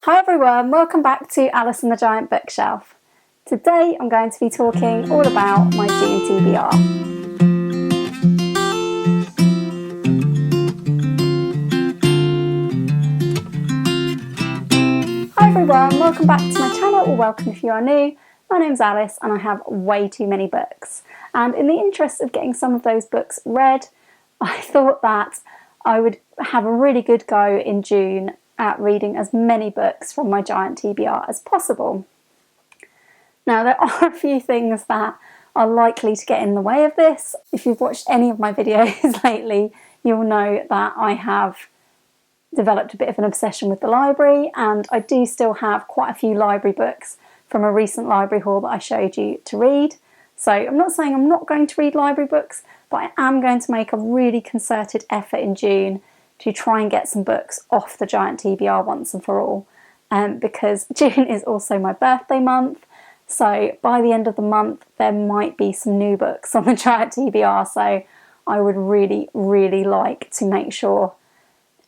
Hi everyone, welcome back to Alice and the Giant Bookshelf. Today I'm going to be talking all about my June TBR. Hi everyone, welcome back to my channel, or welcome if you are new. My name's Alice and I have way too many books. And in the interest of getting some of those books read, I thought that I would have a really good go in June at reading as many books from my giant TBR as possible. Now there are a few things that are likely to get in the way of this. If you've watched any of my videos lately, you'll know that I have developed a bit of an obsession with the library, and I do still have quite a few library books from a recent library haul that I showed you to read. So I'm not saying I'm not going to read library books, but I am going to make a really concerted effort in June to try and get some books off the giant TBR once and for all, because June is also my birthday month, so by the end of the month there might be some new books on the giant TBR, so I would really like to make sure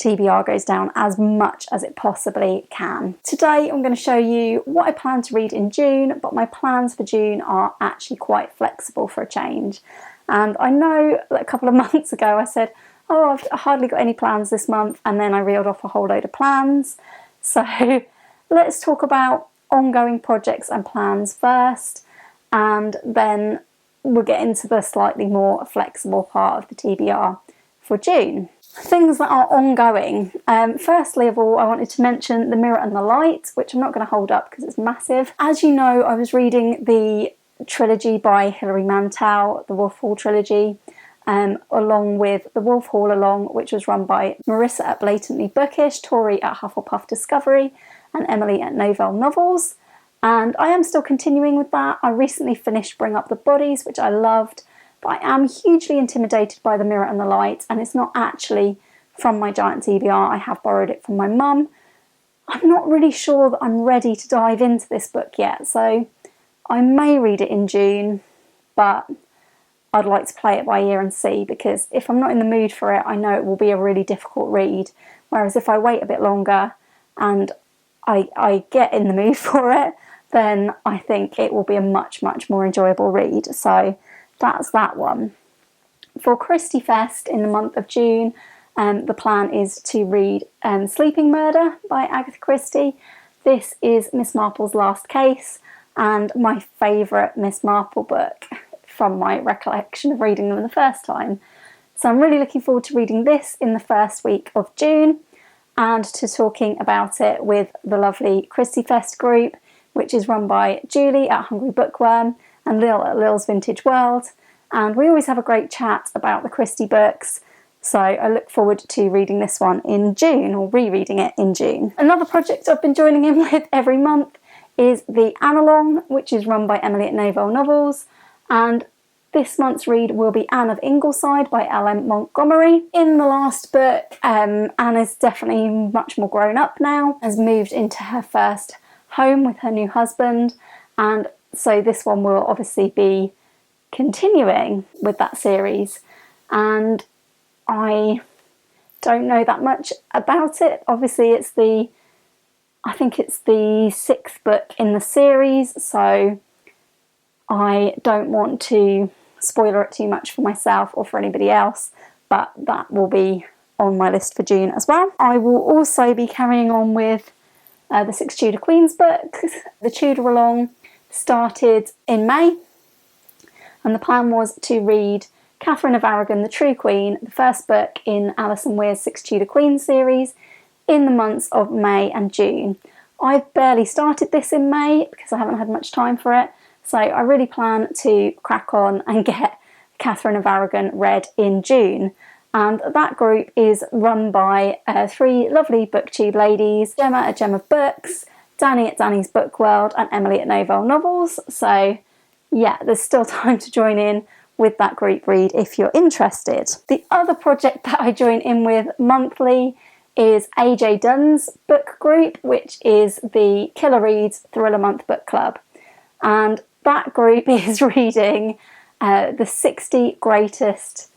TBR goes down as much as it possibly can. Today I'm going to show you what I plan to read in June, but my plans for June are actually quite flexible for a change. And I know that a couple of months ago I said, oh, I've hardly got any plans this month, and then I reeled off a whole load of plans. So let's talk about ongoing projects and plans first, and then we'll get into the slightly more flexible part of the TBR for June. Things that are ongoing. Firstly of all, I wanted to mention The Mirror and the Light, which I'm not going to hold up because it's massive. As you know, I was reading the trilogy by Hilary Mantel, the Wolf Hall trilogy, along with The Wolf Hall Along, which was run by Marissa at Blatantly Bookish, Tori at Hufflepuff Discovery, and Emily at Novelle Novels. And I am still continuing with that. I recently finished Bring Up the Bodies, which I loved, but I am hugely intimidated by The Mirror and the Light, and it's not actually from my giant TBR. I have borrowed it from my mum. I'm not really sure that I'm ready to dive into this book yet, so I may read it in June, but I'd like to play it by ear and see, because if I'm not in the mood for it, I know it will be a really difficult read. Whereas if I wait a bit longer and I get in the mood for it, then I think it will be a much more enjoyable read. So that's that one. For Christiefest in the month of June, the plan is to read Sleeping Murder by Agatha Christie. This is Miss Marple's last case, and my favourite Miss Marple book from my recollection of reading them the first time. So I'm really looking forward to reading this in the first week of June, and to talking about it with the lovely Christiefest group, which is run by Julie at Hungry Bookworm and Lil at Lil's Vintage World. And we always have a great chat about the Christie books, so I look forward to reading this one in June, or rereading it in June. Another project I've been joining in with every month is the Annealong, which is run by Emily at Novelle Novels, and this month's read will be Anne of Ingleside by L.M. Montgomery. In the last book, Anne is definitely much more grown up now, has moved into her first home with her new husband, and so this one will obviously be continuing with that series. And I don't know that much about it. Obviously I think it's the 6th book in the series, so I don't want to spoiler it too much for myself or for anybody else, but that will be on my list for June as well. I will also be carrying on with the Six Tudor Queens book. The Tudoralong started in May, and the plan was to read Katherine of Aragon, the True Queen, the first book in Alison Weir's Six Tudor Queens series, in the months of May and June. I've barely started this in May because I haven't had much time for it, so I really plan to crack on and get Katherine of Aragon read in June. And that group is run by 3 lovely booktube ladies: Gemma at Gemma Books, Dani at Dani's Book World, and Emily at Novelle Novels. So yeah, there's still time to join in with that group read if you're interested. The other project that I join in with monthly is AJ Dunn's book group, which is the Killer Reads Thriller Month Book Club. And that group is reading the 60 greatest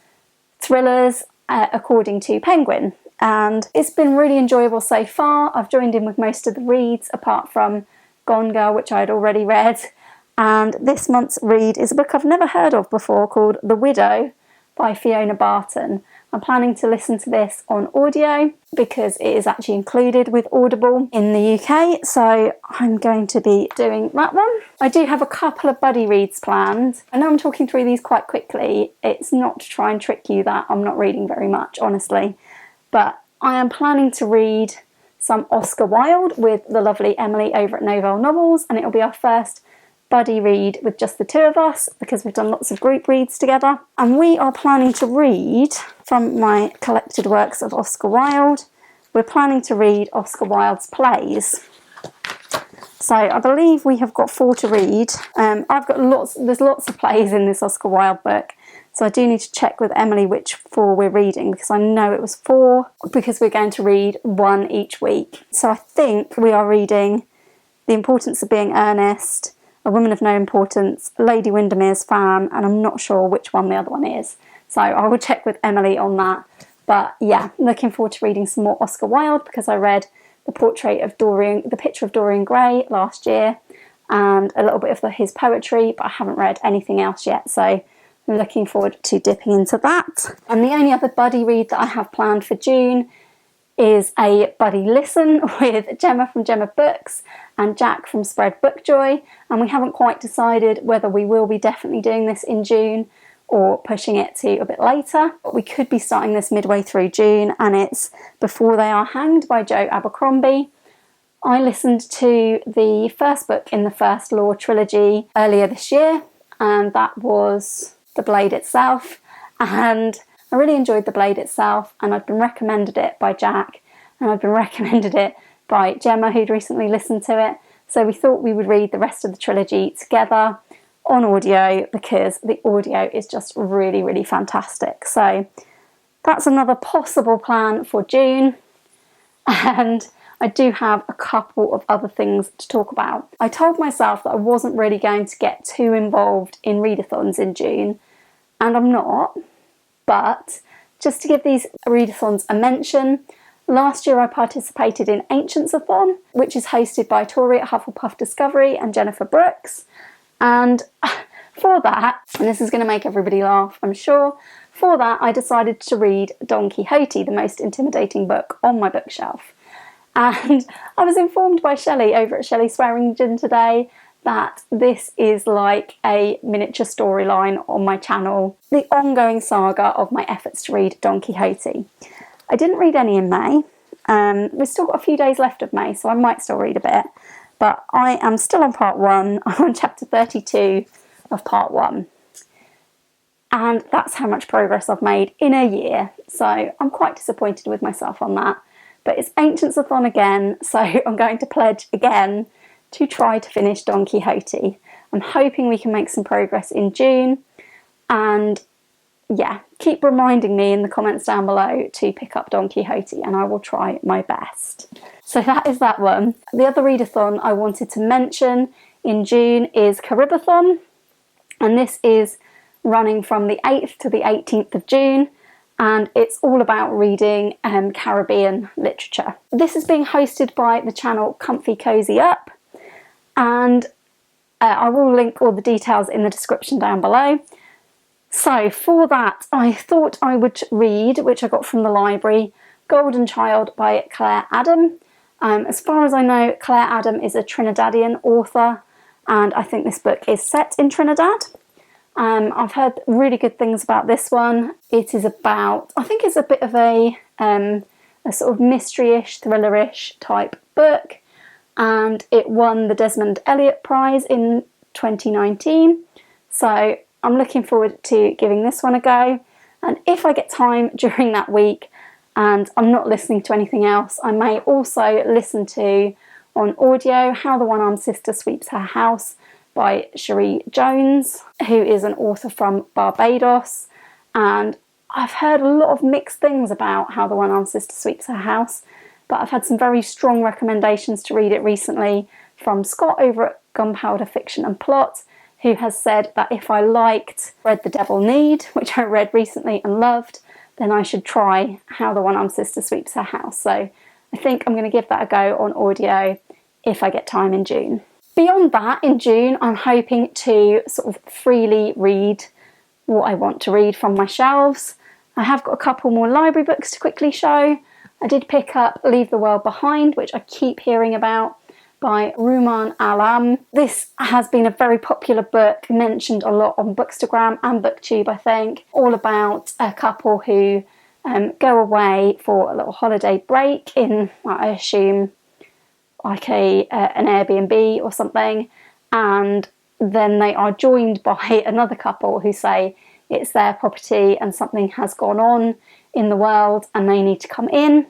thrillers according to Penguin, and it's been really enjoyable so far. I've joined in with most of the reads apart from Gone Girl, which I had already read, and this month's read is a book I've never heard of before called The Widow by Fiona Barton. I'm planning to listen to this on audio because it is actually included with Audible in the UK, so I'm going to be doing that one. I do have a couple of buddy reads planned. I know I'm talking through these quite quickly. It's not to try and trick you that I'm not reading very much, honestly, but I am planning to read some Oscar Wilde with the lovely Emily over at Novelle Novels, and it'll be our first buddy read with just the two of us because we've done lots of group reads together. And we are planning to read from my collected works of Oscar Wilde. We're planning to read Oscar Wilde's plays. So I believe we have got 4 to read. There's lots of plays in this Oscar Wilde book. So I do need to check with Emily which 4 we're reading because I know it was 4 because we're going to read 1 each week. So I think we are reading The Importance of Being Earnest, A Woman of No Importance, Lady Windermere's Fan, and I'm not sure which one the other one is. So I will check with Emily on that. But yeah, looking forward to reading some more Oscar Wilde because I read the picture of Dorian Gray last year and a little bit of his poetry, but I haven't read anything else yet. So I'm looking forward to dipping into that. And the only other buddy read that I have planned for June is a buddy listen with Gemma from Gemma Books and Jack from Spread Bookjoy, and we haven't quite decided whether we will be definitely doing this in June or pushing it to a bit later, but we could be starting this midway through June, and it's Before They Are Hanged by Joe Abercrombie. I listened to the first book in the First Law trilogy earlier this year, and that was The Blade itself, and I really enjoyed The Blade itself, and I'd been recommended it by Jack, and I'd been recommended it by Gemma, who'd recently listened to it. So we thought we would read the rest of the trilogy together on audio because the audio is just really, really fantastic. So that's another possible plan for June. And I do have a couple of other things to talk about. I told myself that I wasn't really going to get too involved in readathons in June, and I'm not. But just to give these readathons a mention, last year I participated in Ancientsathon, which is hosted by Tori at Hufflepuff Discovery and Jennifer Brooks. And for that, and this is going to make everybody laugh, I'm sure, for that I decided to read Don Quixote, the most intimidating book on my bookshelf. And I was informed by Shelley over at Shelley Swearingen today that this is like a miniature storyline on my channel, the ongoing saga of my efforts to read Don Quixote. I didn't read any in May. We've still got a few days left of May, so I might still read a bit. But I am still on part 1. I'm on chapter 32 of part 1. And that's how much progress I've made in a year. So I'm quite disappointed with myself on that. But it's Ancientsathon again, so I'm going to pledge again to try to finish Don Quixote. I'm hoping we can make some progress in June, and yeah, keep reminding me in the comments down below to pick up Don Quixote and I will try my best. So that is that one. The other readathon I wanted to mention in June is Caribathon, and this is running from the 8th to the 18th of June, and it's all about reading Caribbean literature. This is being hosted by the channel Comfy Cozy Up, and I will link all the details in the description down below. So for that, I thought I would read, which I got from the library, Golden Child by Claire Adam. As far as I know, Claire Adam is a Trinidadian author, and I think this book is set in Trinidad. I've heard really good things about this one. It is about, I think it's a bit of a sort of mystery-ish, thriller-ish type book, and it won the Desmond Elliott Prize in 2019. So I'm looking forward to giving this one a go, and if I get time during that week and I'm not listening to anything else, I may also listen to on audio How the One-Armed Sister Sweeps Her House by Cherie Jones, who is an author from Barbados, and I've heard a lot of mixed things about How the One-Armed Sister Sweeps Her House, but I've had some very strong recommendations to read it recently from Scott over at Gunpowder Fiction and Plot, who has said that if I liked Read the Devil Need, which I read recently and loved, then I should try How the One-Armed Sister Sweeps Her House. So I think I'm going to give that a go on audio if I get time in June. Beyond that, in June, I'm hoping to sort of freely read what I want to read from my shelves. I have got a couple more library books to quickly show. I did pick up Leave the World Behind, which I keep hearing about, by Rumaan Alam. This has been a very popular book, mentioned a lot on Bookstagram and BookTube, I think, all about a couple who go away for a little holiday break in, well, I assume, like an Airbnb or something, and then they are joined by another couple who say it's their property and something has gone on in the world and they need to come in.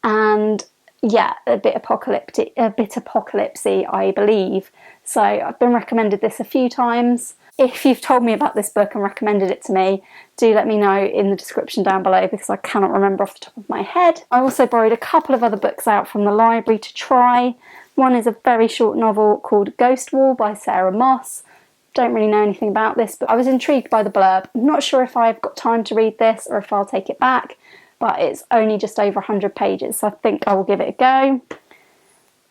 And yeah, a bit apocalyptic, I believe. So I've been recommended this a few times. If you've told me about this book and recommended it to me, do let me know in the description down below, because I cannot remember off the top of my head. I also borrowed a couple of other books out from the library to try. One is a very short novel called Ghost Wall by Sarah Moss. Don't really know anything about this, but I was intrigued by the blurb. I'm not sure if I've got time to read this or if I'll take it back, but it's only just over 100 pages, so I think I will give it a go.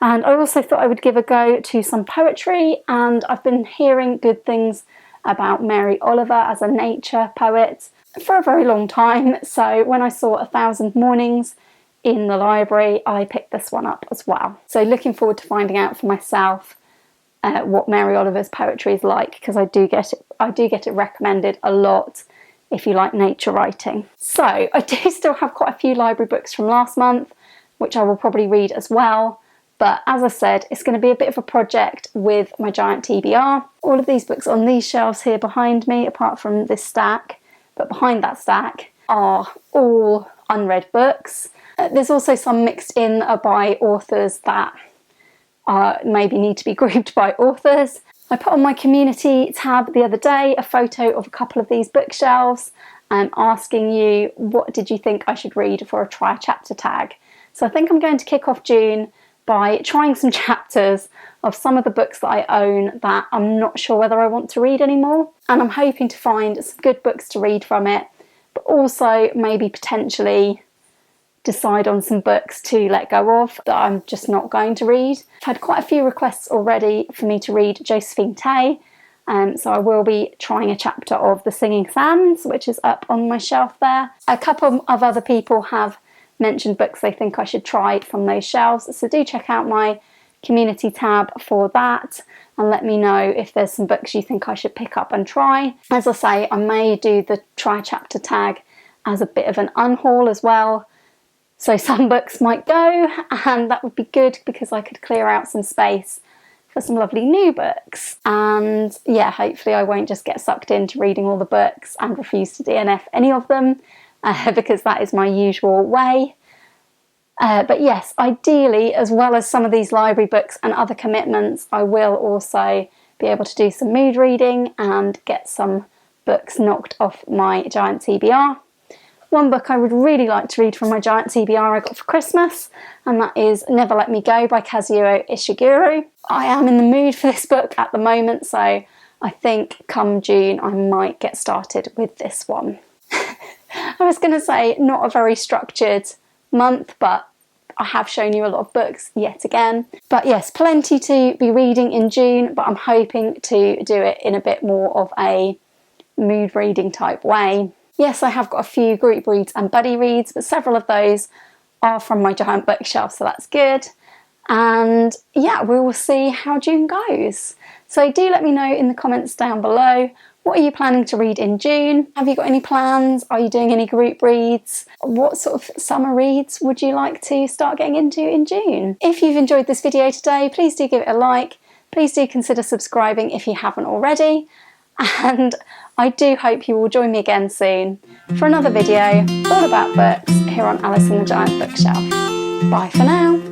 And I also thought I would give a go to some poetry, and I've been hearing good things about Mary Oliver as a nature poet for a very long time, so when I saw 1,000 Mornings in the library, I picked this one up as well. So looking forward to finding out for myself what Mary Oliver's poetry is like, because I do get it recommended a lot if you like nature writing. So I do still have quite a few library books from last month, which I will probably read as well. But as I said, it's going to be a bit of a project with my giant TBR. All of these books on these shelves here behind me, apart from this stack, but behind that stack, are all unread books. There's also some mixed in by authors that maybe need to be grouped by authors. I put on my community tab the other day a photo of a couple of these bookshelves asking you what did you think I should read for a try a chapter tag. So I think I'm going to kick off June by trying some chapters of some of the books that I own that I'm not sure whether I want to read anymore. And I'm hoping to find some good books to read from it, but also maybe potentially decide on some books to let go of that I'm just not going to read. I've had quite a few requests already for me to read Josephine Tey, so I will be trying a chapter of The Singing Sands, which is up on my shelf there. A couple of other people have mentioned books they think I should try from those shelves, so do check out my community tab for that and let me know if there's some books you think I should pick up and try. As I say, I may do the try chapter tag as a bit of an unhaul as well. So some books might go, and that would be good because I could clear out some space for some lovely new books. And yeah, hopefully I won't just get sucked into reading all the books and refuse to DNF any of them, because that is my usual way. But yes, ideally, as well as some of these library books and other commitments, I will also be able to do some mood reading and get some books knocked off my giant TBR. One book I would really like to read from my giant TBR I got for Christmas, and that is Never Let Me Go by Kazuo Ishiguro. I am in the mood for this book at the moment, so I think come June I might get started with this one. I was going to say not a very structured month, but I have shown you a lot of books yet again. But yes, plenty to be reading in June, but I'm hoping to do it in a bit more of a mood reading type way. Yes, I have got a few group reads and buddy reads, but several of those are from my giant bookshelf, so that's good. And yeah, we will see how June goes. So do let me know in the comments down below, what are you planning to read in June? Have you got any plans? Are you doing any group reads? What sort of summer reads would you like to start getting into in June? If you've enjoyed this video today, please do give it a like. Please do consider subscribing if you haven't already. And I do hope you will join me again soon for another video all about books here on Alice in the Giant Bookshelf. Bye for now.